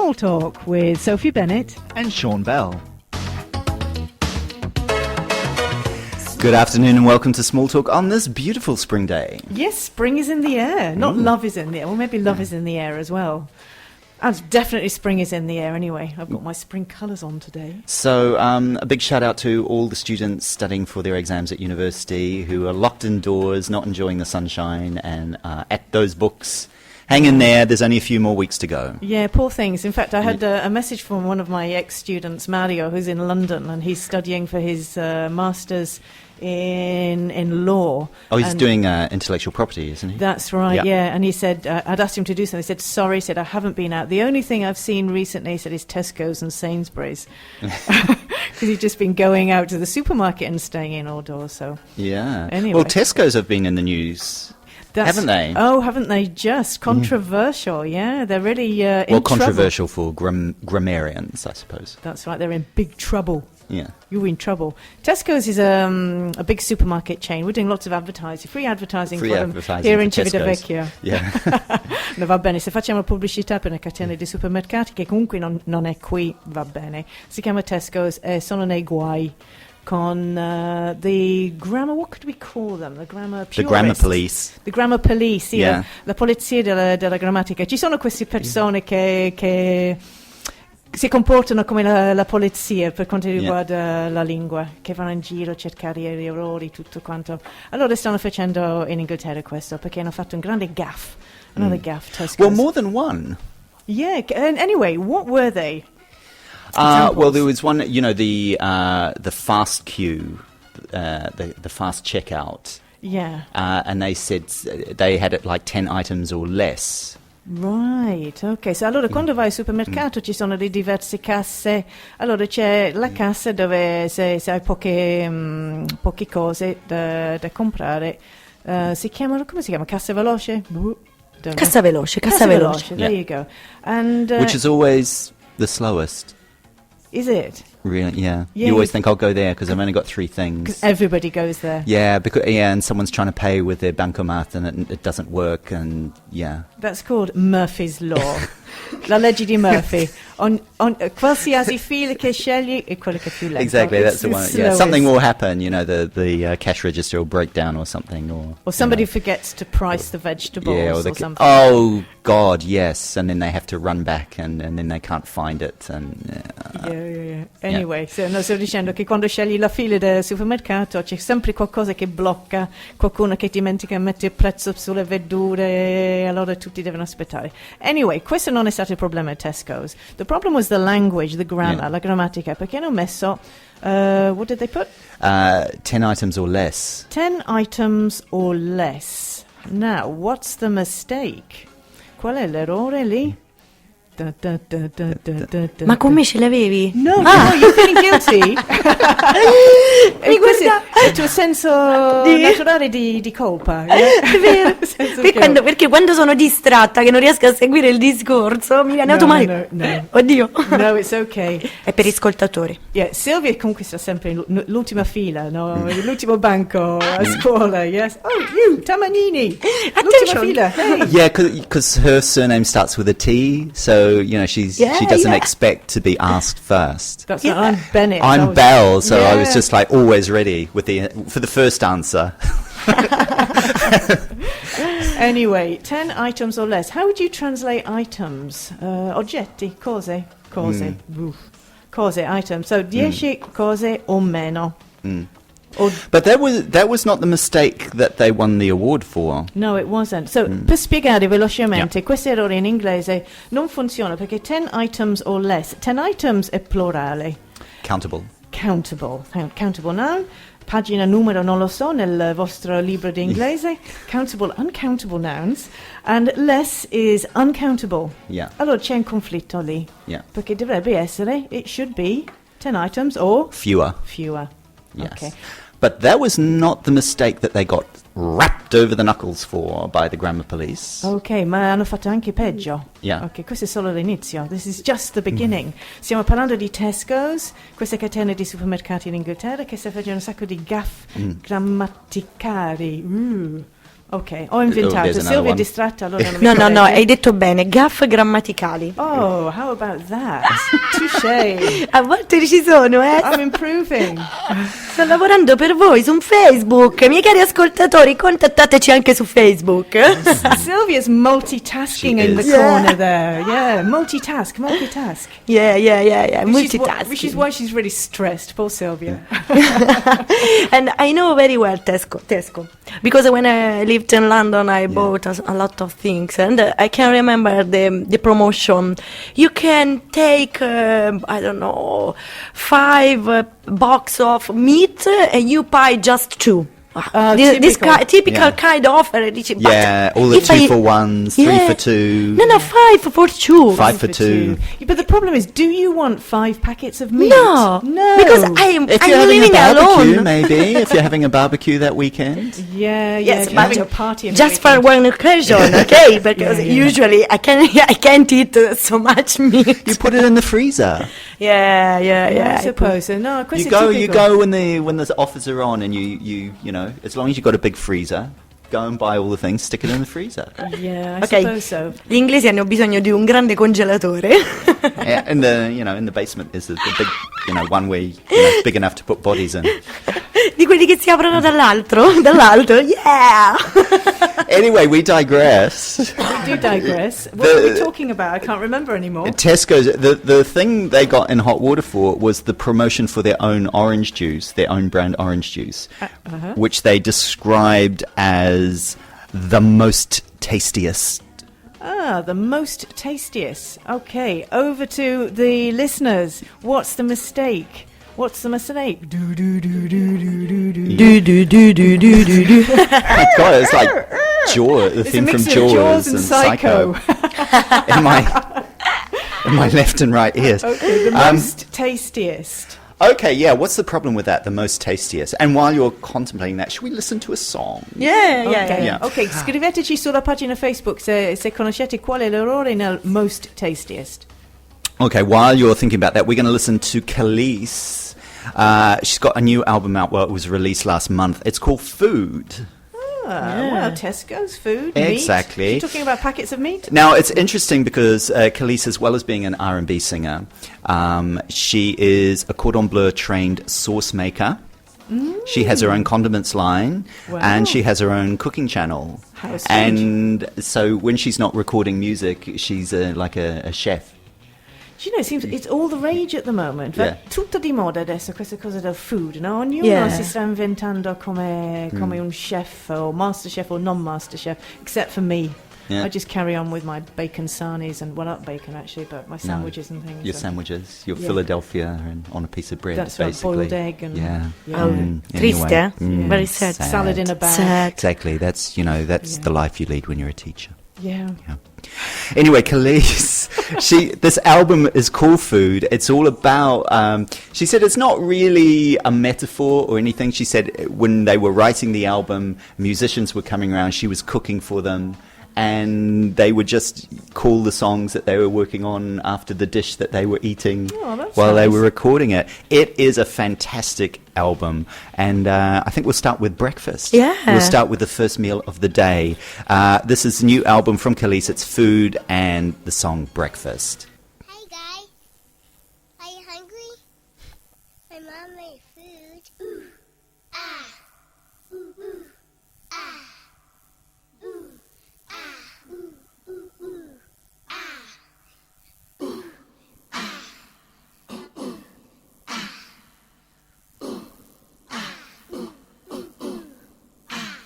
Small Talk with Sophie Bennett and Sean Bell. Good afternoon and welcome to Small Talk on this beautiful spring day. Yes, spring is in the air. Not love is in the air. Well, maybe love is in the air as well. And definitely spring is in the air anyway. I've got my spring colours on today. So a big shout out to all the students studying for their exams at university who are locked indoors, not enjoying the sunshine, and at those books. Hang in there, there's only a few more weeks to go. Yeah, poor things. In fact, I had a message from one of my ex-students, Mario, who's in London, and he's studying for his master's in law. Oh, he's doing intellectual property, isn't he? That's right, yeah. And he said, I'd asked him to do something. He said, sorry, he said, I haven't been out. The only thing I've seen recently, he said, is Tesco's and Sainsbury's. Because he's just been going out to the supermarket and staying in outdoors, so... Yeah. Anyway. Well, Tesco's have been in the news... haven't they? Oh, haven't they just? Controversial, yeah. They're really in trouble. Controversial for grammarians, I suppose. That's right, they're in big trouble. Yeah. You're in trouble. Tesco's is a big supermarket chain. We're doing lots of advertising, free advertising for them here in Civitavecchia. Yeah. No, va bene, se facciamo pubblicità per una catena di supermercati che comunque non è qui, va bene. Si chiama Tesco's e sono nei guai con the grammar, what could we call them? The grammar purists. The grammar police. The grammar police, sì, yeah. La polizia della grammatica. Ci sono queste persone che si comportano come la polizia per quanto riguarda la lingua, che vanno in giro a cercare gli errori, tutto quanto. Allora stanno facendo in Inghilterra questo, perché hanno fatto un grande gaff. Another gaff, Tesco's. Well, more than one. Yeah, and anyway, what were they? Well, there was one, the fast queue, the fast checkout. Yeah. And they said they had it like 10 items or less. Right, ok. So allora quando vai al supermercato ci sono le diverse casse. Allora c'è la cassa dove se hai poche cose da comprare, si chiamano, come si chiama? Cassa veloce? Cassa veloce. There you go. And which is always the slowest. Is it? Really? Yeah. You always think I'll go there because I've only got 3 things. Because everybody goes there. Yeah, and someone's trying to pay with their bancomat and it doesn't work, and yeah. That's called Murphy's Law. La legge di Murphy. On qualsiasi fila che scegli è quello che è più lento. Exactly, that's the one. Yeah, something will happen. The cash register will break down or something, or somebody forgets to price the vegetables, or something. Oh God, yes, and then they have to run back, and then they can't find it, and yeah. Anyway, sto dicendo che quando scegli la fila del supermercato c'è sempre qualcosa che blocca, qualcuno che dimentica di mettere il prezzo sulle verdure, e allora tutti devono aspettare. Anyway, questo non è stato il problema a Tesco's. The problem was the language, the grammar, la grammatica, perché hanno messo, what did they put? 10 items or less. 10 items or less. Now, what's the mistake? Qual è l'errore lì? Ma con me ce l'avevi? No, you're feeling guilty. E questo è il tuo senso naturale di colpa. È vero. Perché quando sono distratta, che non riesco a seguire il discorso, mi viene automatico. No. Oddio. No, it's okay. È per gli ascoltatori. Yeah, Silvia comunque sta sempre l'ultima fila, no? L'ultimo banco a scuola, yes. Oh, you, Tamanini. L'ultima fila. Hey. Yeah, because her surname starts with a T, so she doesn't expect to be asked first. That's right. I'm Bennett. I'm Bell, so I was just like always ready for the first answer. Anyway, 10 items or less. How would you translate items? Oggetti, cose. Cose, items. So 10 cose o meno. But that was not the mistake that they won the award for. No, it wasn't. So, per spiegare velocemente, questo errore in inglese non funziona perché 10 items or less. 10 items è plurale. Countable noun. Pagina numero non lo so nel vostro libro di inglese. Uncountable nouns. And less is uncountable. Yeah. Allora c'è un conflitto lì. Yeah. Perché dovrebbe essere, it should be 10 items or fewer. Yes. Okay. But that was not the mistake that they got rapped over the knuckles for by the grammar police. Ok, ma hanno fatto anche peggio. Yeah. Ok, questo è solo l'inizio. This is just the beginning. Stiamo parlando di Tesco's, questa catena di supermercati in Inghilterra che sta facendo un sacco di gaff grammaticali. Ok, ho inventato. there's another Silvia è one. distratta, allora non mi No, hai detto bene, gaffe grammaticali. Oh, how about that? Touché. A volte ci sono, I'm improving. Sto lavorando per voi su Facebook. Miei cari ascoltatori, contattateci anche su Facebook. Sylvia's multitasking She in the is. corner there. Yeah, multitask. Yeah. Multitasking. Which is why she's really stressed. Poor Sylvia. And I know very well Tesco. Because when I lived in London, I bought a lot of things, and I can remember the promotion. You can take, I don't know, 5 box of meat, and you buy just 2. This typical kind of offer. Yeah, all the 2 for 1s, 3 for 2. No, 5 for 2. 5 for 2. Yeah, but the problem is, do you want 5 packets of meat? No, because I'm If you're having a living barbecue, alone. maybe. If you're having a barbecue that weekend. Yeah, Yes, you're but having a party. every just for weekend. one occasion, okay? Because Yeah. usually I can't eat so much meat. You put it in the freezer. Yeah, Yeah. I suppose so. No, questo You è tipico. go when the offers are on, and you know, as long as you've got a big freezer, go and buy all the things, stick it in the freezer. Yeah, I Ok, suppose so. gli inglesi hanno bisogno di un grande congelatore. Yeah, in the basement is the big, one where big enough to put bodies in. Di quelli che si aprono dall'alto, yeah! Anyway, we digress. We do digress. What are we talking about? I can't remember anymore. Tesco's, the thing they got in hot water for was the promotion for their own orange juice, their own brand orange juice, which they described as the most tastiest. Ah, the most tastiest. Okay, over to the listeners. What's the mistake? What's the mistake? Do do do do do do do. Do. God, it's like Jaws, the It's a theme from mixture of Jaws Jaws and Psycho. in my left and right ears. Okay, the most tastiest. Okay, yeah, what's the problem with that? The most tastiest. And while you're contemplating that, should we listen to a song? Yeah. Yeah. Ok, scriveteci sulla pagina Facebook se conoscete qual è l'errore nel most tastiest. Okay, while you're thinking about that, we're going to listen to Khalees. She's got a new album out. Well, it was released last month. It's called Food. Well, Tesco's food, Exactly. meat. You're talking about packets of meat? Now, it's interesting because Khalees, as well as being an R&B singer, she is a cordon bleu trained sauce maker. She has her own condiments line, Wow. and she has her own cooking channel. How strange. And so when she's not recording music, she's like a chef. Do you know, it seems it's all the rage at the moment. Yeah. Tutto di moda adesso questa cosa del food, no? Ognuno Yeah. si sta inventando come un chef o master chef or non-master chef, except for me. Yeah. I just carry on with my bacon sarnies and, well, not bacon actually, but my sandwiches and things. Your so. sandwiches, your Yeah. Philadelphia and on a piece of bread, That's right, basically. boiled egg and... Yeah. Yeah. Oh, Anyway. triste, eh? Very sad. Salad in a bag. Sad. Exactly. That's the life you lead when you're a teacher. Yeah. Yeah. Anyway, Khalees, this album is called Food. It's all about, she said it's not really a metaphor or anything. She said when they were writing the album, musicians were coming around, she was cooking for them, and they would just call the songs that they were working on after the dish that they were eating that's while they nice. were recording it. It is a fantastic album, and I think we'll start with breakfast. Yeah. We'll start with the first meal of the day. This is a new album from Khalees. It's Food and the song Breakfast. Hey guys, are you hungry? My mom made food. Ooh, ah, ooh, ooh, ah, ooh, ah, ooh, ooh, ooh, ah, ooh, ah, ooh, ah, ooh, ah, ooh, ooh, ooh, ah.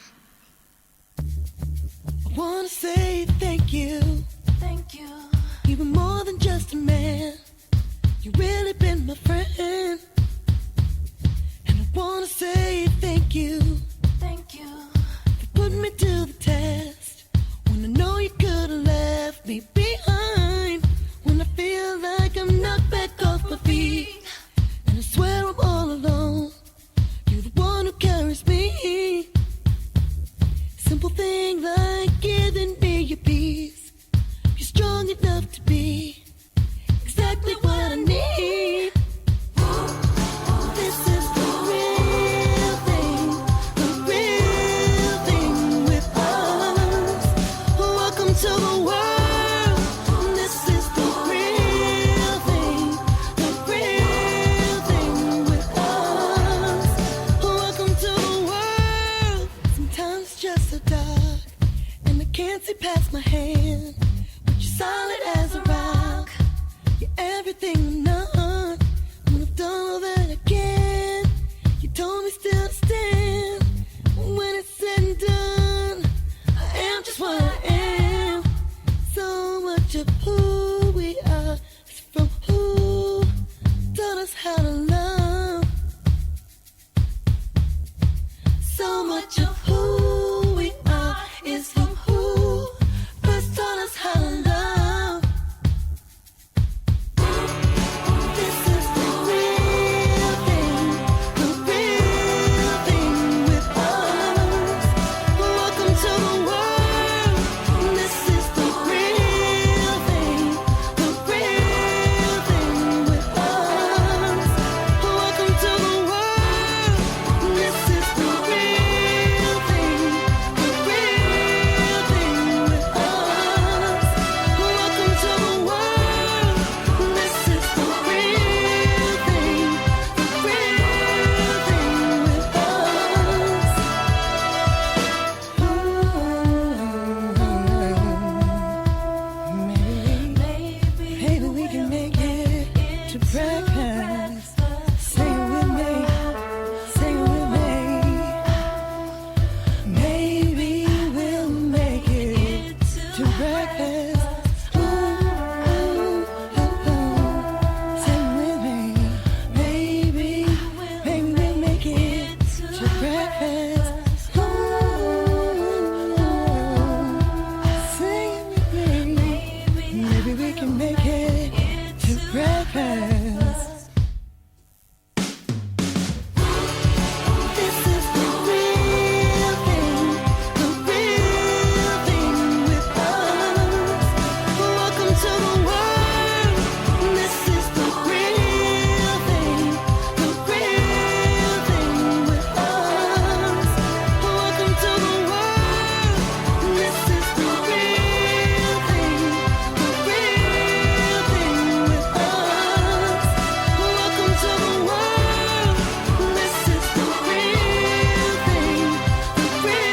I wanna say thank you. Thank you. You've been more than just a man. You really been my friend. And I wanna say thank you. Thank you. For putting me to the test. When I know you could have left me behind. When I feel like I'm knocked back off my feet. And I swear I'm all alone. You're the one who carries me. Simple thing like giving me your peace. You're strong enough to be exactly what I need. This is the real thing with us. can't see past my hand, but you're solid as a rock. You're everything I'm not. When I've done all that I can, you told me still to stand. When it's said and done, I am just what I am. So much of who we are is from who taught us how to love. So much of who we are is from who first taught us how to love. This is the real thing with us. Welcome to the world. This is the real thing with us. Welcome to the world. This is the real thing with us. Welcome to the world. This is the real thing with us. Maybe we can make it to breakfast. Say it with me. Say it with me. Maybe we'll make it to breakfast. Say it with me. Maybe we'll make it to breakfast. Say it with me. Maybe we can make it to breakfast. This is the real thing with us. Welcome to the world. This is the real thing with us. Welcome to the world. This is the real thing with us. Welcome to the world. This is the real thing with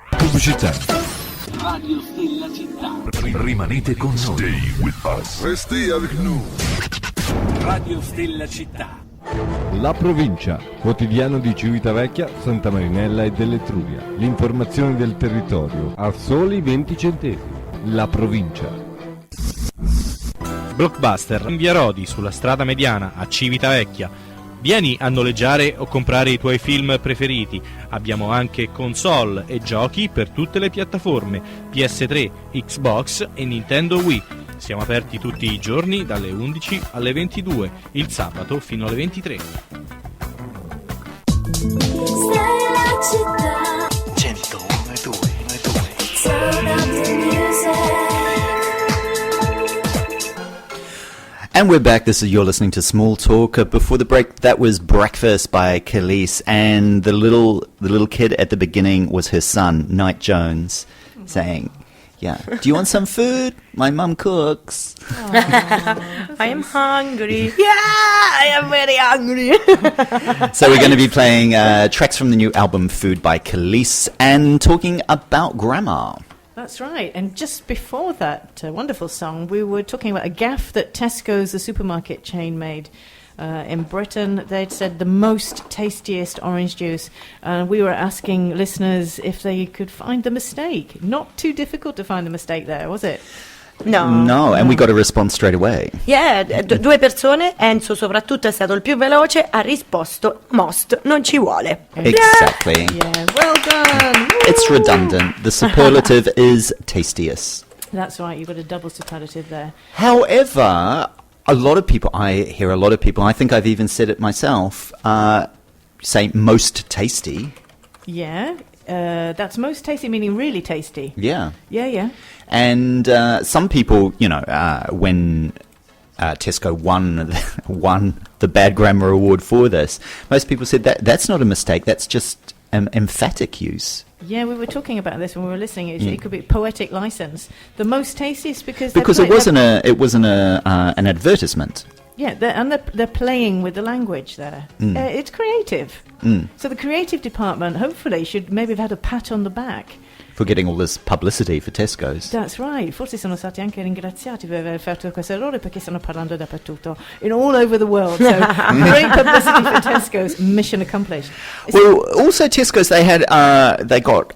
Pubblicità. Radio Stella Città. Rimanete con noi. Stay with us. Restez avec nous. Radio Stella Città. La Provincia, quotidiano di Civitavecchia, Santa Marinella e dell'Etruria. L'informazione del territorio a soli 20 centesimi. La Provincia. Blockbuster in via Rodi, sulla strada mediana a Civitavecchia. Vieni a noleggiare o comprare i tuoi film preferiti. Abbiamo anche console e giochi per tutte le piattaforme, PS3, Xbox e Nintendo Wii. Siamo aperti tutti i giorni dalle 11 alle 22, il sabato fino alle 23. Stella Città. 101,2. Turn up the music. And we're back. You're listening to Small Talk. Before the break, that was Breakfast by Khalees, and the little kid at the beginning was her son, Knight Jones, saying, "Yeah, do you want some food? My mum cooks." I am hungry. Yeah, I am very hungry. So we're going to be playing tracks from the new album Food by Khalees and talking about grammar. That's right. And just before that wonderful song, we were talking about a gaffe that Tesco's, the supermarket chain, made in Britain. They'd said the most tastiest orange juice. And we were asking listeners if they could find the mistake. Not too difficult to find the mistake there, was it? No, and we got a response straight away. Yeah, due persone, Enzo soprattutto è stato il più veloce, ha risposto most, non ci vuole. Exactly. Yeah, well done. It's redundant. The superlative is tastiest. That's right, you've got a double superlative there. However, I hear a lot of people, I think I've even said it myself, say most tasty. Yeah, that's most tasty, meaning really tasty. Yeah. Yeah. And some people, when Tesco won the bad grammar award for this. Most people said that's not a mistake. That's just emphatic use. Yeah, we were talking about this when we were listening. It could be poetic license. The most tastiest because it wasn't an advertisement. Yeah, they're playing with the language there. It's creative. So the creative department hopefully should maybe have had a pat on the back. For getting all this publicity for Tesco's. That's right. Forse sono stati anche ringraziati per aver fatto questo errore perché stanno parlando dappertutto, in all over the world. So great publicity for Tesco's. Mission accomplished. Also Tesco's, they got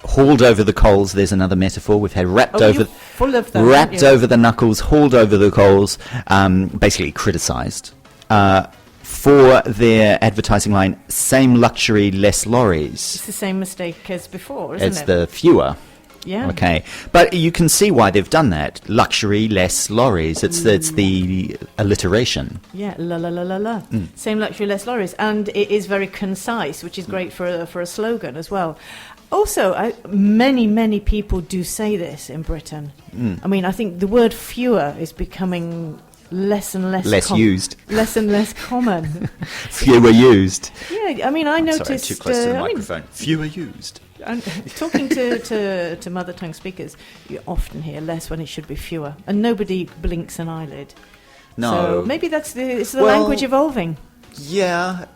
hauled over the coals. There's another metaphor. We've had wrapped over the knuckles, hauled over the coals, basically criticised. For their advertising line, same luxury, less lorries. It's the same mistake as before, isn't it? It's the fewer. Yeah. Okay. But you can see why they've done that. Luxury, less lorries. It's the alliteration. Yeah, la la la la la. Same luxury, less lorries. And it is very concise, which is great for a slogan as well. Also, many people do say this in Britain. I mean, I think the word fewer is becoming less and less used. Less and less common. Fewer used. Yeah, I mean, I noticed. Sorry, too close to the microphone. Fewer used. Talking to mother tongue speakers, you often hear less when it should be fewer, and nobody blinks an eyelid. No. So maybe it's the language evolving. Yeah.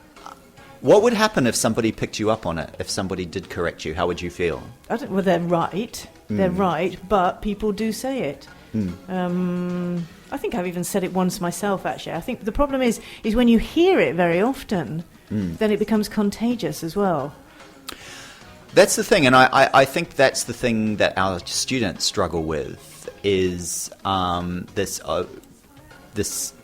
What would happen if somebody picked you up on it? If somebody did correct you, how would you feel? Well, they're right. They're right, but people do say it. I think I've even said it once myself, actually. I think the problem is when you hear it very often, then it becomes contagious as well. That's the thing, and I think that's the thing that our students struggle with, is this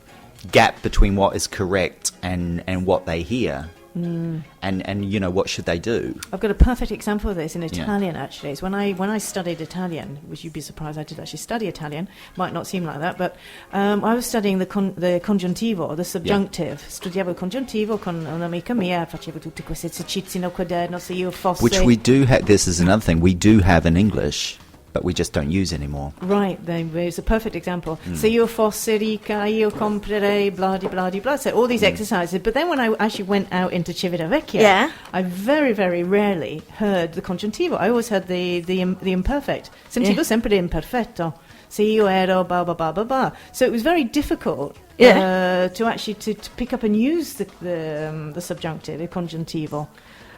gap between what is correct and what they hear. And you know, what should they do? I've got a perfect example of this in Italian, actually. It's when I studied Italian, which you'd be surprised I did actually study Italian. Might not seem like that, but I was studying the congiuntivo, the subjunctive. Studiavo il congiuntivo con un'amica mia, facevo tutti questi esercizi nel quaderno, se io fosse... Which we do have, this is another thing, we do have in English, but we just don't use anymore. Right, there's a perfect example. Se io fosse ricca, io comprerei blah di blah di blah. So all these exercises. But then when I actually went out into Civitavecchia, I very, very rarely heard the congiuntivo. I always heard the imperfect. Sentivo sempre l'imperfetto. Se io ero blah blah blah blah blah. So it was very difficult to actually to pick up and use the subjunctive, il congiuntivo.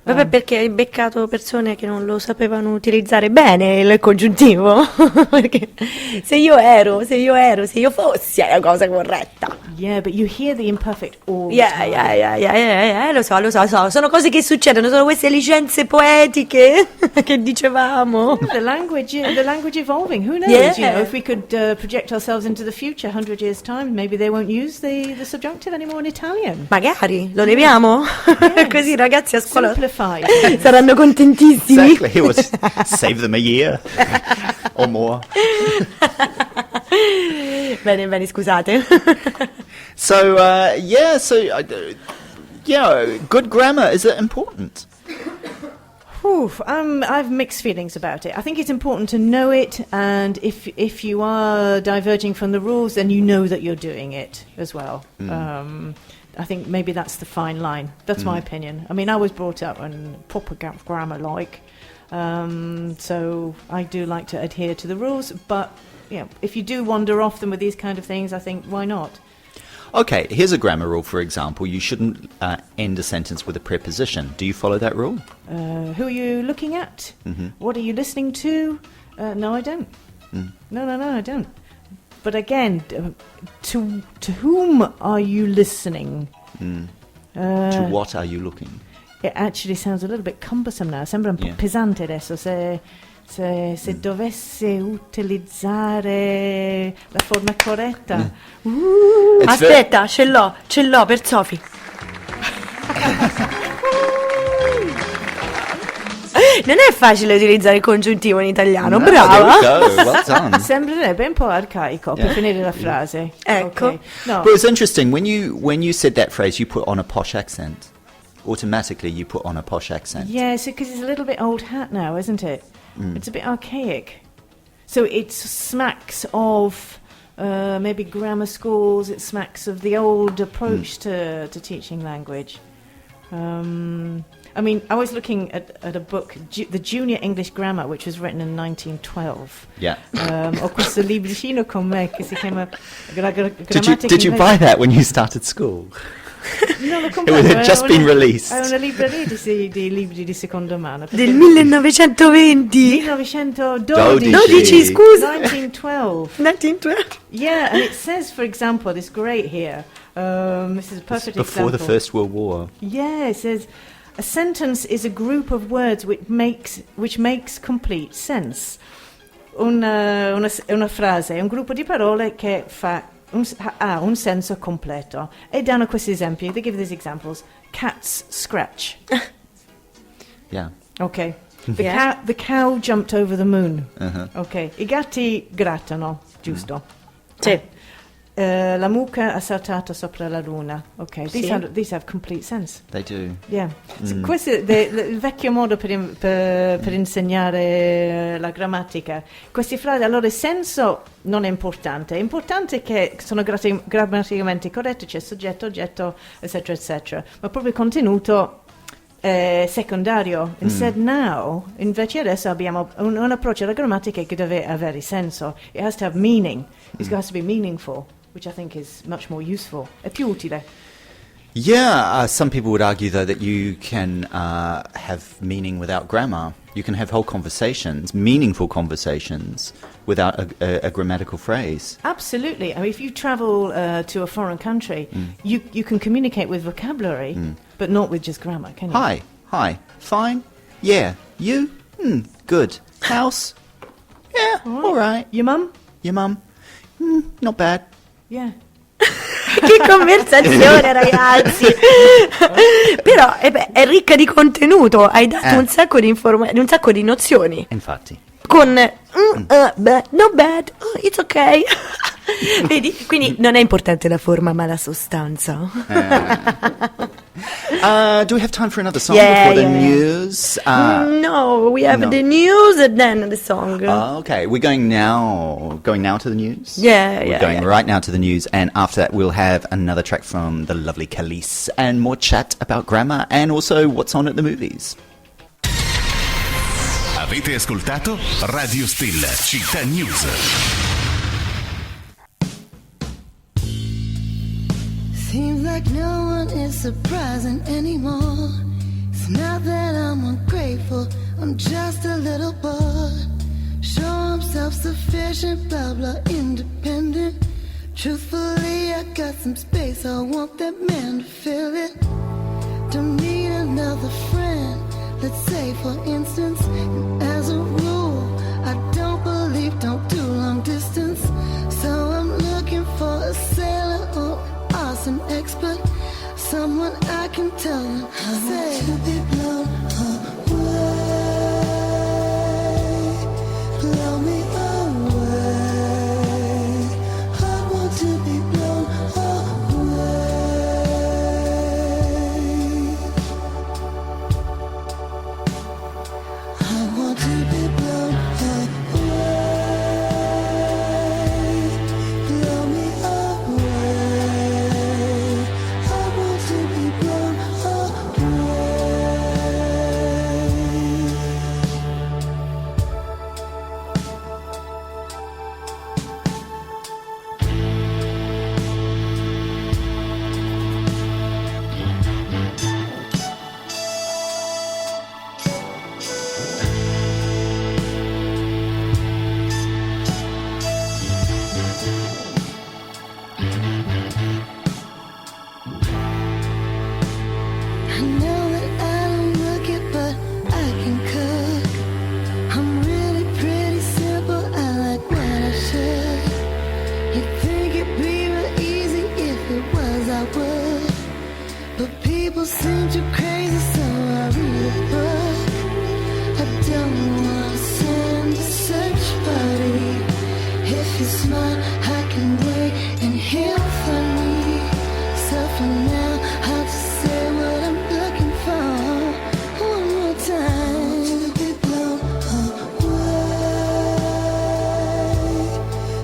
Vabbè, perché hai beccato persone che non lo sapevano utilizzare bene il congiuntivo. Perché se io fossi è la cosa corretta. Yeah, but you hear the imperfect all the time. Lo so. Sono cose che succedono, sono queste licenze poetiche che dicevamo. The language evolving. Who knows? You know, if we could project ourselves into the future, 100 years time, maybe they won't use the subjunctive anymore in Italian. Magari, lo leviamo? Yes. Così ragazzi a scuola saranno contentissimi. Exactly, it was save them a year or more. Bene, scusate. So good grammar, is it important? I've mixed feelings about it. I think it's important to know it, and if you are diverging from the rules, then you know that you're doing it as well. I think maybe that's the fine line. That's my opinion. I mean, I was brought up on proper grammar-like, so I do like to adhere to the rules. But if you do wander off them with these kind of things, I think, why not? Okay, here's a grammar rule, for example. You shouldn't end a sentence with a preposition. Do you follow that rule? Who are you looking at? What are you listening to? No, I don't. No, I don't. But again, to whom are you listening? To what are you looking? It actually sounds a little bit cumbersome now. Sembra un po' pesante adesso. Se dovesse utilizzare la forma corretta. Aspetta, ce l'ho per Sophie. Non è facile utilizzare il congiuntivo in italiano, brava. Well done. Sembrerebbe un po' arcaico per finire la frase. Ecco. Okay. No. But it's interesting, when you said that phrase, you put on a posh accent. Automatically you put on a posh accent. Yes, because it's a little bit old hat now, isn't it? It's a bit archaic. So it smacks of maybe grammar schools. It smacks of the old approach to teaching language. I mean, I was looking at a book, the Junior English Grammar, which was written in 1912. Yeah. Ho questo libricino con me che si chiama Did you buy that when you started school? No, l'ho It comprato. had just been released. È una libreria di libri di seconda mano. Del 1920. 1912. 12, scusa. 1912. 1912. Yeah, and it says, for example, it's great here. This is a perfect Before example. the First World War. Yeah, it says a sentence is a group of words which makes complete sense. Una frase è un gruppo di parole che ha un senso completo. E danno questi esempi. They give these examples. Cats scratch. Yeah. Okay. The cow jumped over the moon. Uh-huh. Okay. I gatti grattano, giusto? Sì. La mucca ha saltato sopra la luna. Okay. These have complete sense. They do. Yeah. So questo è il vecchio modo per insegnare la grammatica. Queste frasi, allora il senso non è importante. È importante che sono grammaticamente corrette, c'è soggetto, oggetto, eccetera, eccetera. Ma proprio il contenuto è secondario. Instead now, invece adesso abbiamo un approccio alla grammatica che deve avere senso. It has to have meaning. It has to be meaningful, which I think is much more useful. È più utile. Yeah, some people would argue, though, that you can have meaning without grammar. You can have whole conversations, meaningful conversations, without a grammatical phrase. Absolutely. I mean, if you travel to a foreign country, you can communicate with vocabulary, but not with just grammar, can you? Hi, fine, yeah, you, good, house, yeah, all right. Your mum? Your mum, not bad. Yeah. Che conversazione, ragazzi! Però è ricca di contenuto, hai dato un sacco di un sacco di nozioni. Infatti. Con not bad, it's okay. Vedi? Quindi non è importante la forma, ma la sostanza. Do we have time for another song before the news? No, we have the news and then the song. Okay, we're going now to the news? We're going right now to the news, and after that we'll have another track from the lovely Khalees and more chat about grammar and also what's on at the movies. Avete ascoltato Radio Stella Città News. Seems like no one is surprising anymore. It's not that I'm ungrateful, I'm just a little bored. Sure, I'm self-sufficient, blah blah, independent. Truthfully, I got some space, I want that man to fill it. Don't need another friend, let's say for instance. And as a rule, I don't do long distance. So I'm looking for a sailor or an expert, someone I can tell them. I want to be blown away, blow me away. I want to be blown away. I want to be blown away, blow me away.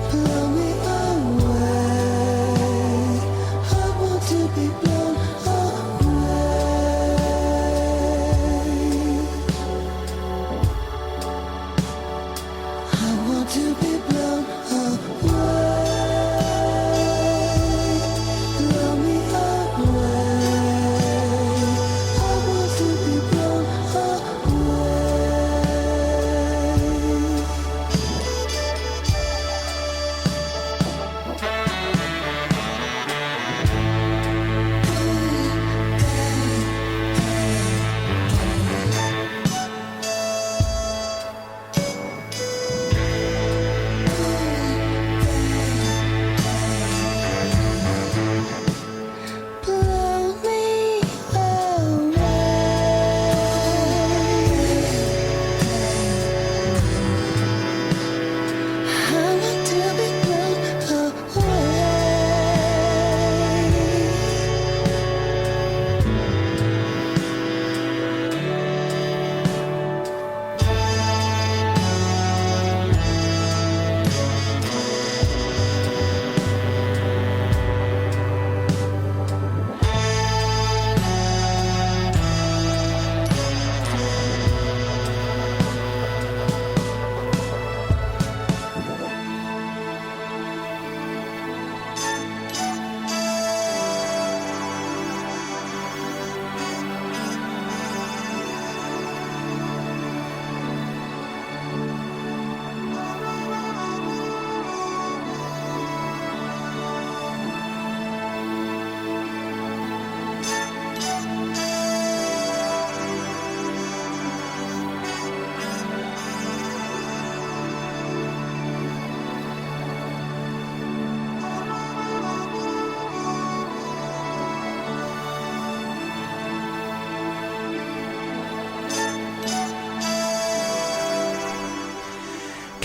Blow me away.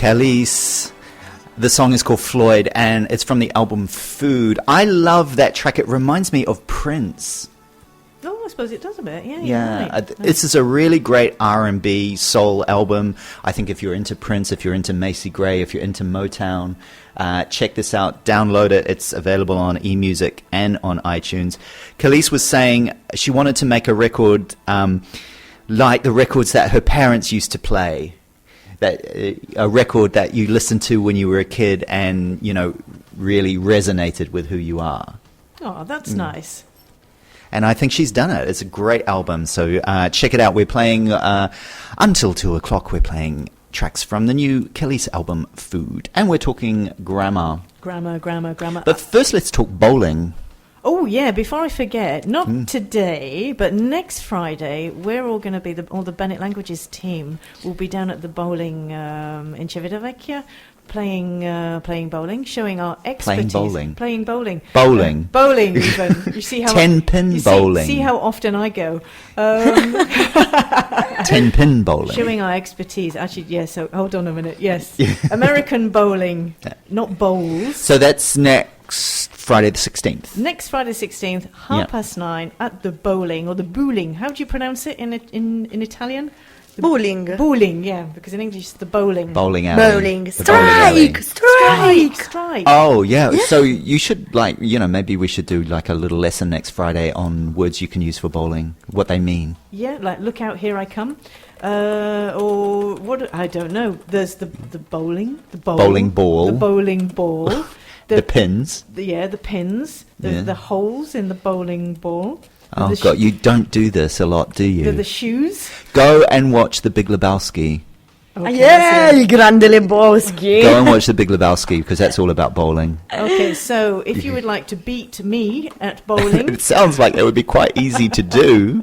Khalees. The song is called Floyd, and it's from the album Food. I love that track. It reminds me of Prince. Oh, I suppose it does a bit. Yeah. Yeah, You're right. this is a really great R&B soul album. I think if you're into Prince, if you're into Macy Gray, if you're into Motown, check this out. Download it. It's available on eMusic and on iTunes. Khalees was saying she wanted to make a record like the records that her parents used to play. That a record that you listened to when you were a kid and, you know, really resonated with who you are. Oh, that's nice. And I think she's done it. It's a great album, so check it out. We're playing, until 2 o'clock, we're playing tracks from the new Khalees album, Food. And we're talking grammar. Grammar. But first, let's talk bowling. Oh, yeah, before I forget, not today, but next Friday, we're all going to be, all the Bennett Languages team will be down at the bowling in Civitavecchia, playing bowling, showing our expertise. Playing bowling. Bowling, even. You see how 10-pin bowling. See how often I go. 10-pin bowling. Showing our expertise. Actually, yes. So hold on a minute. Yes, American bowling, not bowls. So that's next Friday the 16th. Next Friday the 16th, 9:30 at the bowling or the bowling. How do you pronounce it in Italian? Bowling. Bowling, yeah, because in English it's the bowling. Bowling alley. Bowling. The bowling alley. Strike. Oh, yeah. So you should, maybe we should do like a little lesson next Friday on words you can use for bowling, what they mean. Yeah, like look out, here I come. Or what, I don't know. There's the bowling. The bowl. Bowling ball. The bowling ball. The pins. The pins. The holes in the bowling ball. Oh, God, you don't do this a lot, do you? The shoes. Go and watch The Big Lebowski. Okay, il grande Lebowski. Go and watch The Big Lebowski, because that's all about bowling. Okay, so if you would like to beat me at bowling... It sounds like it would be quite easy to do.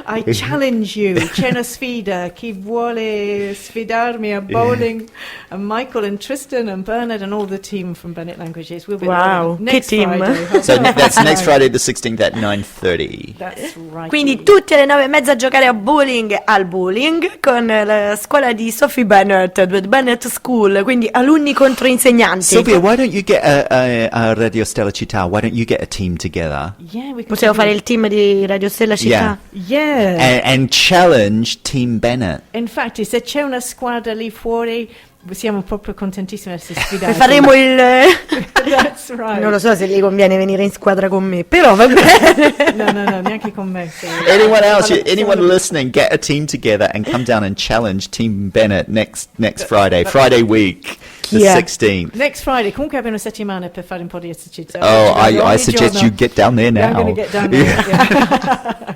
I challenge you. C'è una sfida. Chi vuole sfidarmi a bowling? And Michael and Tristan and Bernard and all the team from Bennett Languages will be there next Friday. So that's next Friday the 16th at 9:30. That's right. Quindi tutte le 9:30 a giocare a bowling al bowling con la scuola di Sophie Bennett, Bennett School, quindi alunni contro insegnanti. Sylvia, why don't you get a Radio Stella Città? Why don't you get a team together? Yeah, possiamo fare il team di Radio Stella Città? Yeah. And challenge Team Bennett. Infatti, se c'è una squadra lì fuori, siamo proprio contentissimi di essere sfidati. Faremo il... That's right. Non lo so se gli conviene venire in squadra con me, però va bene. No, neanche con me. Anyone else, anyone listening, get a team together and come down and challenge Team Bennett next Friday week, the 16th. Next Friday. Comunque abbiamo una settimana per fare un po' di esercizio. Oh, I suggest you get down there now. I'm going to get down there. Yeah.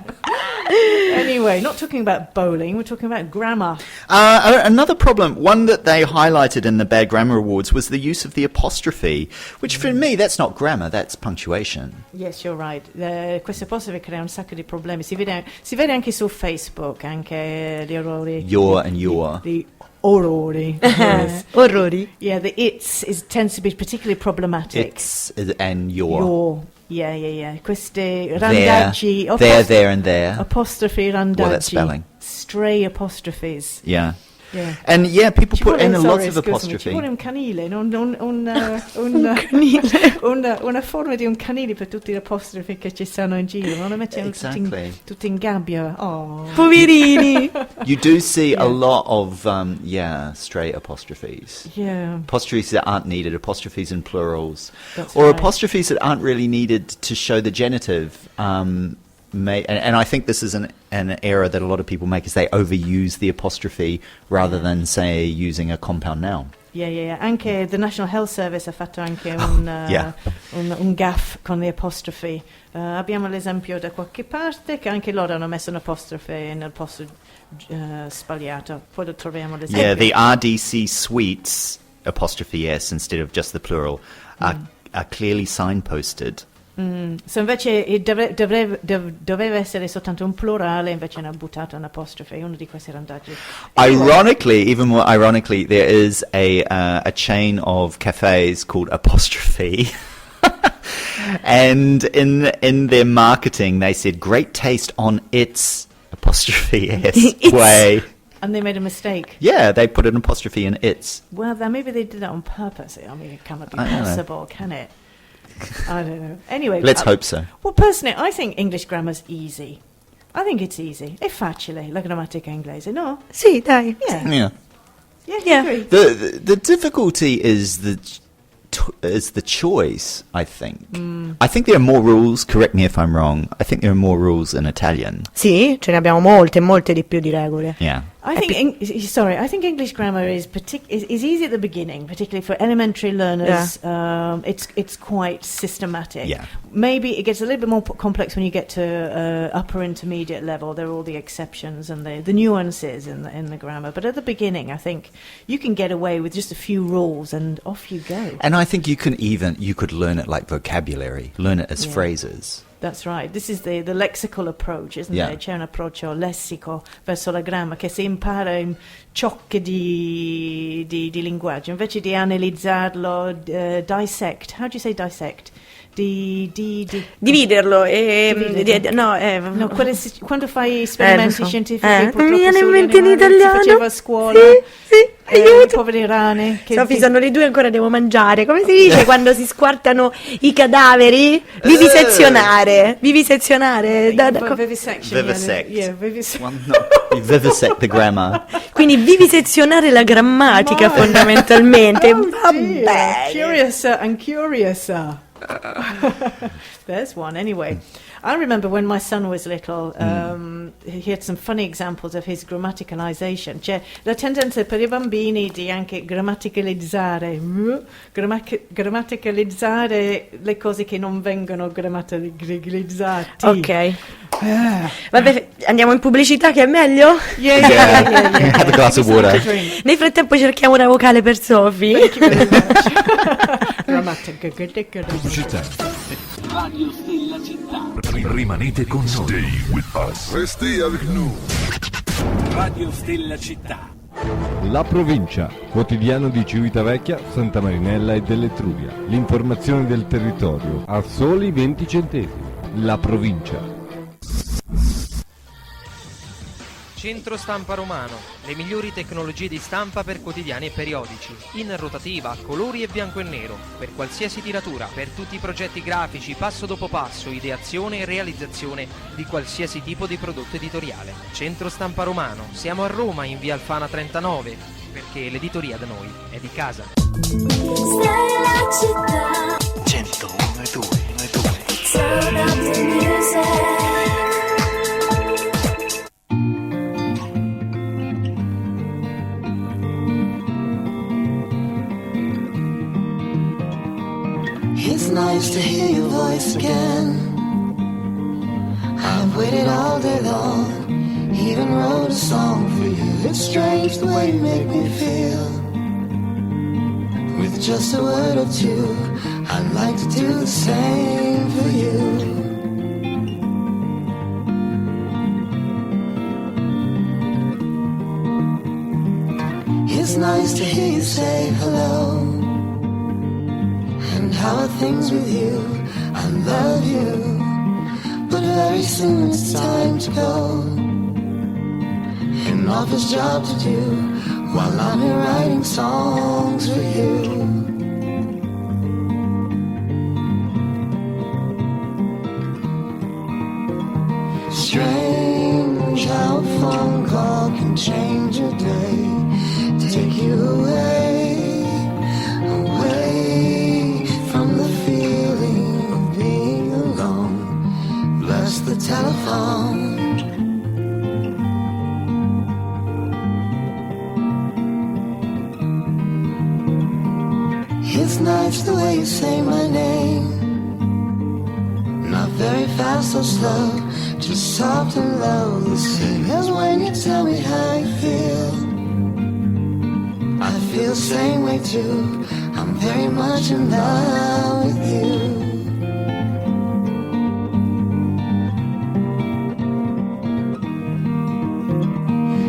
Anyway, not talking about bowling, we're talking about grammar. Another problem, one that they highlighted in the Bad Grammar Awards, was the use of the apostrophe, which for me, that's not grammar, that's punctuation. Yes, you're right. Queste apostrophe creano un sacco di problemi. Si vede anche su Facebook, anche gli errori. Your and your. The orrori. Yes. Orrori? Yeah, the tends to be particularly problematic. It's and your. Your. Yeah. Queste randaggi. There and there. Apostrophe randaggi. Well, that's spelling. Stray apostrophes. Yeah. Yeah. And people put in lots of apostrophe. Ci vuole un canile, una forma di un canile per tutti gli apostrofi che ci stanno in giro, non le mettiamo tutti in gabbia. Oh. Poverini. You do see a lot of stray apostrophes. Yeah. Apostrophes that aren't needed, apostrophes in plurals. That's or right. apostrophes that aren't really needed to show the genitive. And I think this is an error that a lot of people make, is they overuse the apostrophe rather than, say, using a compound noun. Yeah. Anche the National Health Service ha fatto anche un gaff con le apostrofi. Abbiamo l'esempio da qualche parte che anche loro hanno messo un'apostrofe nel posto sbagliato. Poi lo troviamo l'esempio. Yeah, the RDC suites, apostrophe S instead of just the plural, are clearly signposted. Se invece doveva essere soltanto un plurale, invece hanno buttato un'apostrofe, uno di questi randaggi. Ironically, even more ironically, there is a chain of cafes called Apostrophe. And in their marketing, they said, great taste on its apostrophe S way. And they made a mistake. Yeah, they put an apostrophe in its. Well, then maybe they did that on purpose. I mean, it cannot be I don't know. possible, can it? I don't know. Anyway, Let's hope so. Well, personally, I think English grammar's easy. I think it's easy. È facile, la grammatica inglese, no? Sì, dai. Yeah. Yeah. Yeah, you Yeah. agree. The difficulty is the choice, I think. I think there are more rules, correct me if I'm wrong, I think there are more rules in Italian. Sì, ce ne abbiamo molte di più di regole. Yeah. I think I think English grammar is easy at the beginning, particularly for elementary learners. It's quite systematic. Yeah. Maybe it gets a little bit more complex when you get to upper intermediate level. There are all the exceptions and the nuances in the grammar. But at the beginning, I think you can get away with just a few rules and off you go. And I think you could learn it like vocabulary, learn it as phrases. That's right. This is the lexical approach, isn't Yeah. there? C'è un approccio lessico verso la gramma che si impara in ciocche di linguaggio, invece di analizzarlo, dissect. How do you say dissect? Dividerlo No, quando fai esperimenti lo so. scientifici Mi viene in mente in si italiano. faceva a scuola. Sì, aiuto. Povere rane. Sophie, sono le 2 ancora devo mangiare. Come si dice quando si squartano i cadaveri? Vivisezionare. Vivisection. Vivisect. Yeah, vivisect. Well, no, you vivisect the grammar. Quindi vivisezionare la grammatica fondamentalmente. Vabbè. Curiouser and curiouser. There's one. Anyway, I remember when my son was little, he had some funny examples of his grammaticalization. C'è la tendenza per I bambini di anche grammaticalizzare le cose che non vengono grammaticalizzate. Ok. Vabbè, andiamo in pubblicità che è meglio? Yeah. Have a glass of water. Nel frattempo cerchiamo una vocale per Sophie. Thank you very much. Grammatica. Pubblicità. Radio Stella Città. Rimanete con noi. Stay with us. Restez avec nous. Radio Stella Città. La provincia, quotidiano di Civitavecchia, Santa Marinella e dell'Etruria. L'informazione del territorio a soli 20 centesimi. La provincia. Centro Stampa Romano, le migliori tecnologie di stampa per quotidiani e periodici, in rotativa, colori e bianco e nero, per qualsiasi tiratura, per tutti i progetti grafici, passo dopo passo, ideazione e realizzazione di qualsiasi tipo di prodotto editoriale. Centro Stampa Romano, siamo a Roma in via Alfana 39, perché l'editoria da noi è di casa. Stella Città. 101 e 2. Turn up the music. It's nice to hear your voice again. I've waited all day long, even wrote a song for you. It's strange the way you make me feel. With just a word or two, I'd like to do the same for you. It's nice to hear you say hello. And how are things with you? I love you, but very soon it's time to go. An office job to do while I'm here writing songs for you. Strange how a phone call can change your day, take you away, away from the feeling of being alone. Bless the telephone. It's nice the way you say my name. Not very fast or slow, just soft and low, the same as when you tell me how you feel. I feel the same way too, I'm very much in love with you.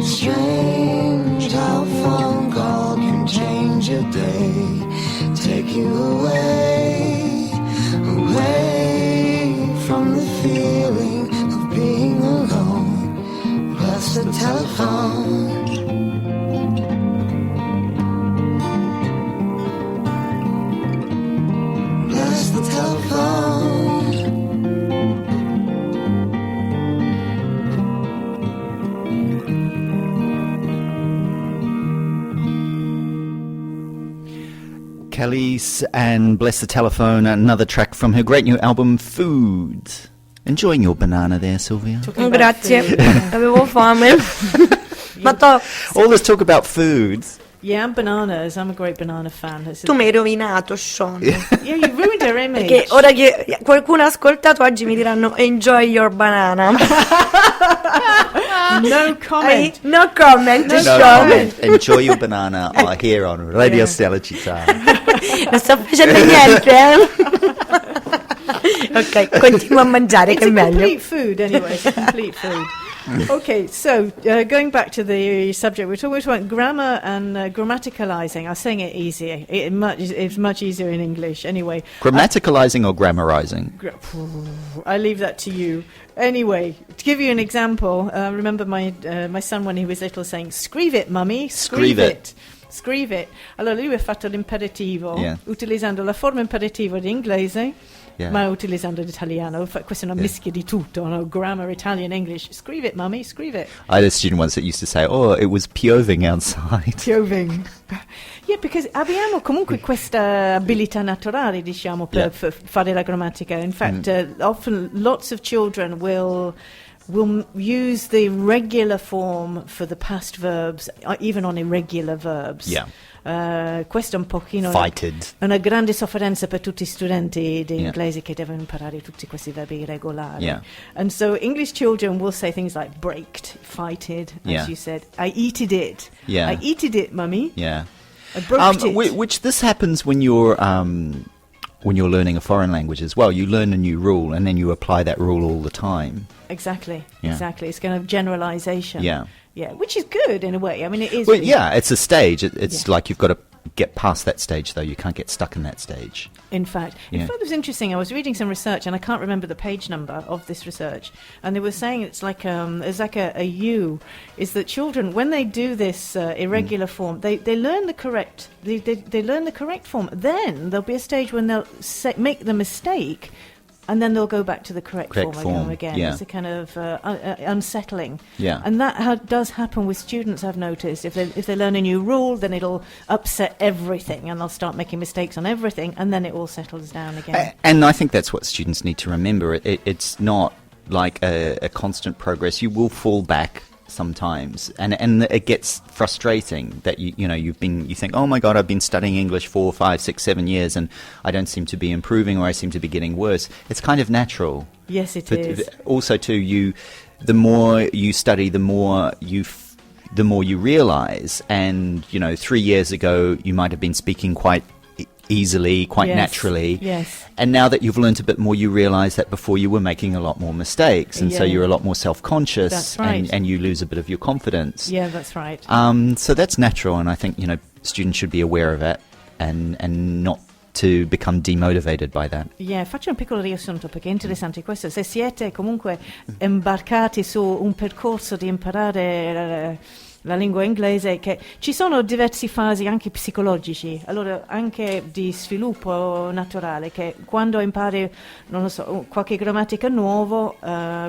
Strange how a phone call can change your day, take you away, away from the feeling of being alone. Bless the telephone. Kelly's and Bless the Telephone, another track from her great new album, Food. Enjoying your banana there, Sylvia? Grazie, avevo fame. All this talk about foods. Yeah, and bananas. I'm a great banana fan. Tu mi hai rovinato, Sean. Yeah, you ruined her image. Perché ora che qualcuno ha ascoltato oggi mi diranno enjoy your banana. No comment. No comment, No Sean. comment. Enjoy your banana here on Radio Stella Città. Non sto facendo niente, Ok, continuo a mangiare, che è meglio. It's a complete food, anyway. It's a complete food. Okay, so going back to the subject, we're talking about grammar and grammaticalizing. I was saying it easier. It's much easier in English, anyway. Grammaticalizing or grammarizing? I leave that to you. Anyway, to give you an example, remember my son when he was little saying, "Scrive it, mummy, scrive it." Scrive it. Allora lui ha fatto l'imperativo utilizzando la forma imperativa di inglese, ma utilizzando l'italiano. Questa è una mischia di tutto, no? Grammar, Italian, English. Scrive it, mummy, scrive it. I had a student once that used to say, "Oh, it was pioving outside." Pioving. Yeah, because abbiamo comunque questa abilità naturale, diciamo, per fare la grammatica. In fact, often lots of children will use the regular form for the past verbs, even on irregular verbs. Yeah. Questo è un pochino una grande sofferenza per tutti gli studenti di inglese che devono imparare tutti questi verbi irregolari. Yeah. And so English children will say things like braked, fighted, as you said. I eated it. Yeah. I eated it, mummy. Yeah. I broke it. Which this happens when you're learning a foreign language as well. You learn a new rule and then you apply that rule all the time. Exactly. Yeah. Exactly. It's kind of generalization. Yeah. Yeah, which is good in a way. I mean, it is. Well, really it's a stage. It's like you've got to get past that stage, though. You can't get stuck in that stage. In fact, I thought it was interesting. I was reading some research, and I can't remember the page number of this research. And they were saying it's like a U. Is that children, when they do this irregular form, they learn the correct. They learn the correct form. Then there'll be a stage when they'll make the mistake. And then they'll go back to the correct form again. Yeah. It's a kind of unsettling. Yeah. And that does happen with students, I've noticed. If they learn a new rule, then it'll upset everything and they'll start making mistakes on everything and then it all settles down again. And I think that's what students need to remember. It's not like a constant progress. You will fall back sometimes, and it gets frustrating that you think, oh my God, I've been studying English 4, 5, 6, 7 years and I don't seem to be improving, or I seem to be getting worse. It's kind of natural. Yes, it is. Also, too, the more you study, the more you realize. And 3 years ago, you might have been speaking quite easily, quite naturally. Yes. And now that you've learnt a bit more, you realise that before you were making a lot more mistakes, and so you're a lot more self-conscious. That's right. and you lose a bit of your confidence. Yeah, that's right. So that's natural, and I think students should be aware of it and not to become demotivated by that. Yeah, faccio un piccolo riassunto perché è interessante questo. Se siete comunque imbarcati su un percorso di imparare la lingua inglese, che ci sono diverse fasi anche psicologici, allora anche di sviluppo naturale, che quando impari, non lo so, qualche grammatica nuovo,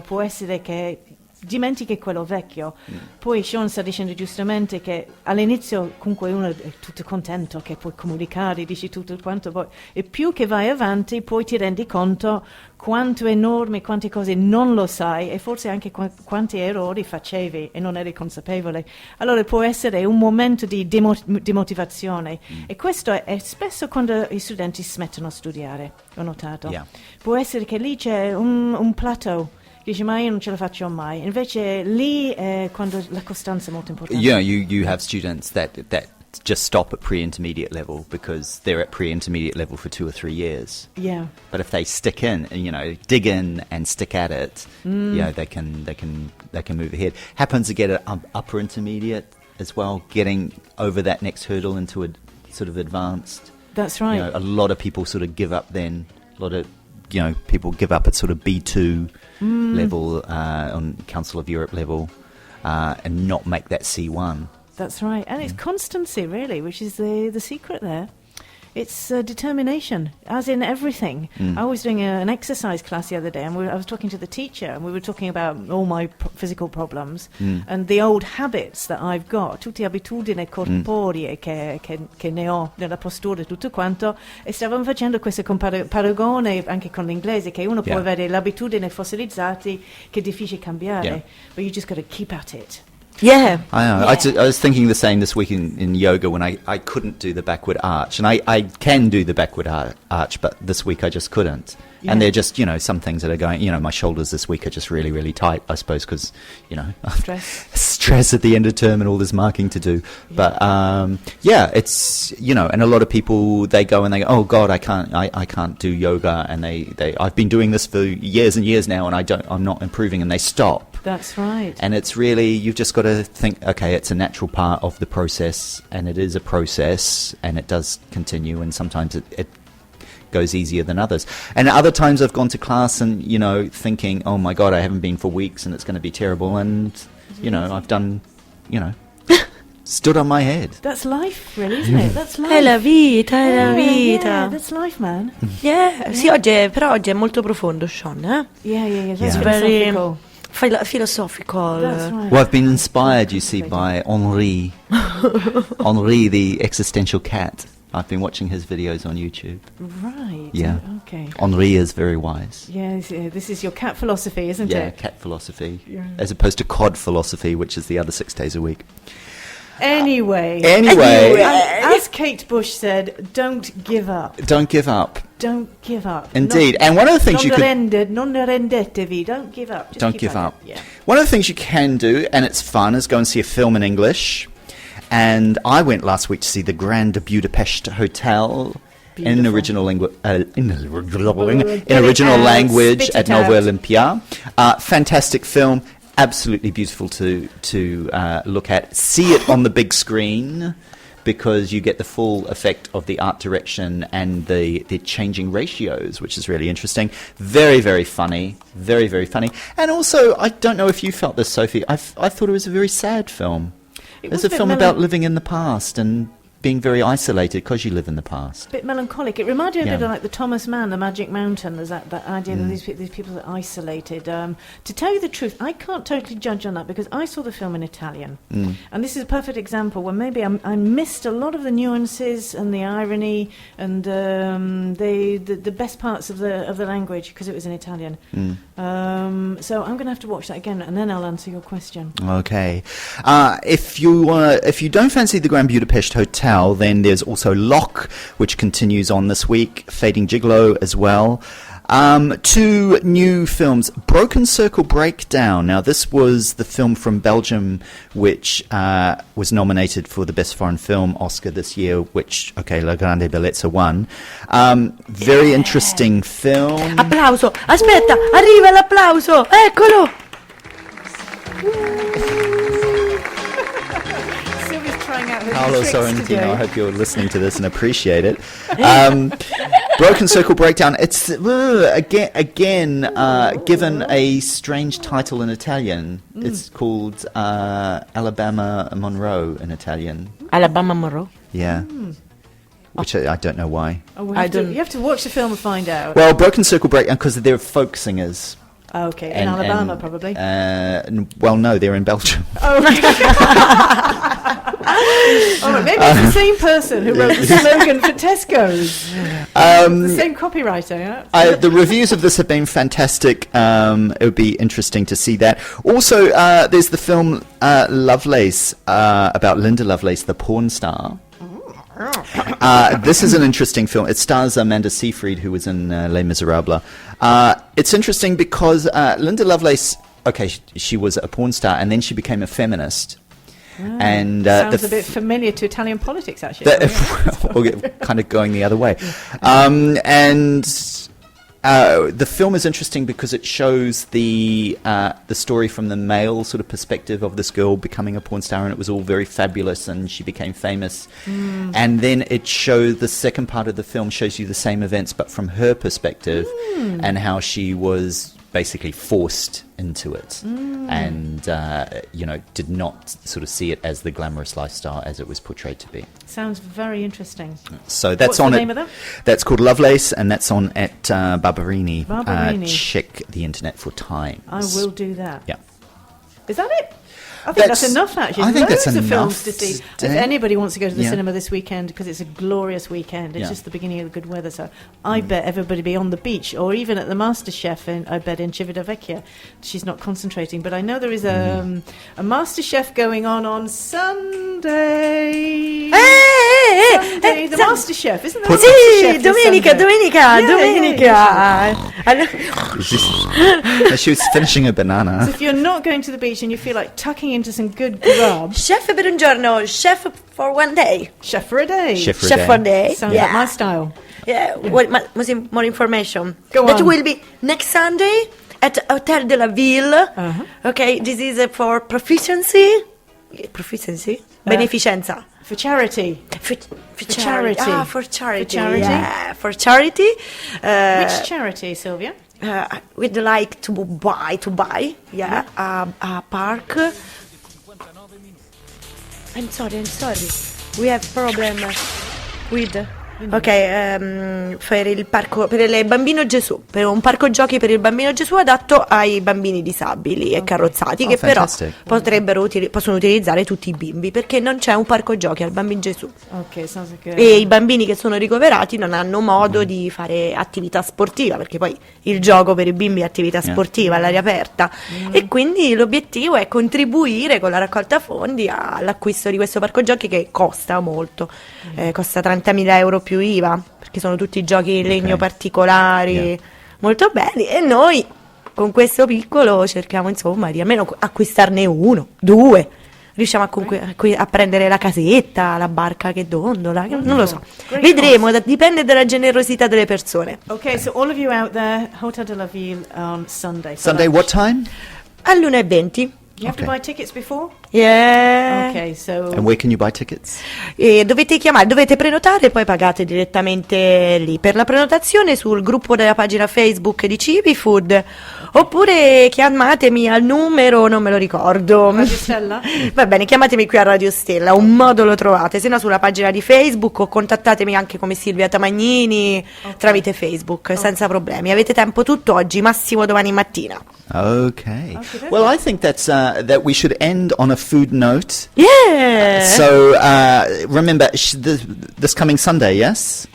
può essere che dimentichi quello vecchio. Poi Sean sta dicendo giustamente che all'inizio comunque uno è tutto contento che puoi comunicare, dici tutto quanto poi, e più che vai avanti poi ti rendi conto quanto enorme, quante cose non lo sai e forse anche quanti errori facevi e non eri consapevole. Allora può essere un momento di demotivazione e questo è spesso quando gli studenti smettono di studiare, ho notato. Può essere che lì c'è un plateau. Dici, ma io non ce la faccio mai. Invece lì è quando la costanza è molto importante. Yeah, you have students that just stop at pre-intermediate level because they're at pre-intermediate level for 2 or 3 years. Yeah. But if they stick in, and dig in and stick at it, they can move ahead. Happens to get an upper intermediate as well, getting over that next hurdle into a sort of advanced. That's right. A lot of people sort of give up then. A lot of people give up at sort of B2 level, on Council of Europe level, and not make that C1. That's right. And it's constancy, really, which is the secret there. It's determination, as in everything. I was doing an exercise class the other day, and I was talking to the teacher, and we were talking about all my physical problems and the old habits that I've got, tutte abitudini corporee che ne ho nella postura e tutto quanto, e stavamo facendo questo paragone anche con l'inglese, che uno può avere l'abitudine fossilizzati che è difficile cambiare, but you just got to keep at it. Yeah. I know. I was thinking the same this week in yoga when I couldn't do the backward arch. And I can do the backward arch, but this week I just couldn't. Yeah. And they're just, some things that are going, my shoulders this week are just really, really tight, I suppose, because, stress at the end of term and all this marking to do. Yeah. But, it's, and a lot of people, they go, oh, God, I can't do yoga. And I've been doing this for years and years now, and I'm not improving, and they stop. That's right. And it's really, you've just got to think, okay, it's a natural part of the process, and it is a process, and it does continue, and sometimes it goes easier than others. And other times I've gone to class and, thinking, oh my God, I haven't been for weeks, and it's going to be terrible, and, I've done, stood on my head. That's life, really, isn't it? That's life. È la vita, è la vita. Yeah, that's life, man. Yeah, sì, però oggi è molto profondo, Sean, eh? Yeah, that's very philosophical. Philosophical. That's right. Well, I've been inspired, you see, by Henri. Henri, the existential cat. I've been watching his videos on YouTube. Right. Yeah. Okay. Henri is very wise. Yes, this is your cat philosophy, isn't it? Yeah, cat philosophy. Yeah. As opposed to cod philosophy, which is the other 6 days a week. Anyway, as Kate Bush said, don't give up. Don't give up. Don't give up. Indeed. And one of the things non rendetevi. Don't give up. Just don't give up. Yeah. One of the things you can do, and it's fun, is go and see a film in English. And I went last week to see the Grand Budapest Hotel in original language at Nova Olympia. Fantastic film. Absolutely beautiful to look at. See it on the big screen, because you get the full effect of the art direction and the changing ratios, which is really interesting. Very, very funny. Very, very funny. And also, I don't know if you felt this, Sophie, I thought it was a very sad film. It's a film about living in the past and being very isolated because you live in the past. A bit melancholic. It reminded me a bit of like the Thomas Mann, The Magic Mountain. There's that idea that these people are isolated. To tell you the truth, I can't totally judge on that because I saw the film in Italian. And this is a perfect example where maybe I missed a lot of the nuances and the irony and the best parts of the language because it was in Italian. So I'm going to have to watch that again and then I'll answer your question. Okay. If you don't fancy the Grand Budapest Hotel, then there's also Locke, which continues on this week, Fading Gigolo as well. 2 new films, Broken Circle Breakdown. Now, this was the film from Belgium, which was nominated for the Best Foreign Film Oscar this year, which, La Grande Bellezza won. Very interesting film. Applauso! Aspetta, arriva l'applauso! Eccolo! Paolo Sorrentino, I hope you're listening to this and appreciate it. Broken Circle Breakdown. It's again given a strange title in Italian. It's called Alabama Monroe in Italian. Alabama Monroe? Yeah. Which I don't know why. You have to watch the film and find out. Well, Broken Circle Breakdown, because they're folk singers. Okay, in Alabama probably. Well, no, they're in Belgium. Maybe it's the same person who wrote the slogan for Tesco's. The same copywriter. Yeah? The reviews of this have been fantastic. It would be interesting to see that. Also, there's the film Lovelace, about Linda Lovelace, the porn star. This is an interesting film. It stars Amanda Seyfried, who was in Les Miserables. It's interesting because Linda Lovelace, she was a porn star, and then she became a feminist. And sounds a bit familiar to Italian politics, actually. Kind of going the other way. And the film is interesting because it shows the story from the male sort of perspective of this girl becoming a porn star, and it was all very fabulous, and she became famous. And then it shows the second part of the film shows you the same events, but from her perspective, and how she was basically forced into it, and did not sort of see it as the glamorous lifestyle as it was portrayed to be. Sounds very interesting. So that's What's on the it. name of that? That's called Lovelace, and that's on at Barberini. Barberini. Check the internet for times. I will do that. Yeah. Is that it? I think that's enough, actually. I think Loads that's of films enough to see. today. If anybody wants to go to the Yeah. cinema this weekend, because it's a glorious weekend, it's Yeah. just the beginning of the good weather, so I bet everybody be on the beach, or even at the MasterChef, I bet in Civitavecchia. She's not concentrating, but I know there is a MasterChef going on Sunday. Sunday, the MasterChef, isn't there? Sì, MasterChef this domenica. She was finishing a banana. So if you're not going to the beach and you feel like tucking into some good grub, Chef per un giorno, chef for one day. chef for a day. Chef for a Chef day. for a day. Sounds yeah. like my style. Yeah, more information. Go That on. will be next Sunday at Hotel de la Ville. Okay, this is for proficiency. Beneficenza. For charity. For charity. Ah, for charity. For charity? Yeah, for charity. Which charity, Sylvia? We'd like to buy. Yeah, a park. I'm sorry. We have problem with. Ok, per il parco, per il bambino Gesù, per un parco giochi per il bambino Gesù adatto ai bambini disabili e carrozzati, che però possono utilizzare tutti i bimbi, perché non c'è un parco giochi al bambino Gesù. Ok, sounds like E i bambini che sono ricoverati non hanno modo di fare attività sportiva, perché poi il gioco per i bimbi è attività sportiva all'aria aperta, e quindi l'obiettivo è contribuire con la raccolta fondi all'acquisto di questo parco giochi, che costa molto, costa 30.000 euro più IVA, perché sono tutti giochi in legno particolari, molto belli, e noi con questo piccolo cerchiamo insomma di almeno acquistarne 1, 2. Riusciamo a prendere la casetta, la barca che dondola, non lo so. Vedremo, dipende dalla generosità delle persone. Okay, so all of you out there, Hotel de la Ville on Sunday. Sunday, what time? all'1:20. You have to buy tickets before? Yeah. Okay, so And where can you buy tickets? Dovete chiamare, dovete prenotare e poi pagate direttamente lì. Per la prenotazione sul gruppo della pagina Facebook di Cibi Food, oppure chiamatemi al numero, non me lo ricordo. Radio Stella? Va bene, chiamatemi qui a Radio Stella, un modo lo trovate, se no sulla pagina di Facebook, o contattatemi anche come Silvia Tamagnini tramite Facebook, senza problemi. Avete tempo tutto oggi, massimo domani mattina. Okay. Well, I think that we should end on a food note. Yeah. So remember this coming Sunday, yes?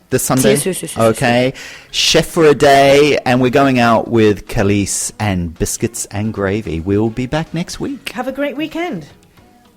This Sunday? Sì. Okay. Chef for a day, and we're going out with Khalees and biscuits and gravy. We'll be back next week. have a great weekend.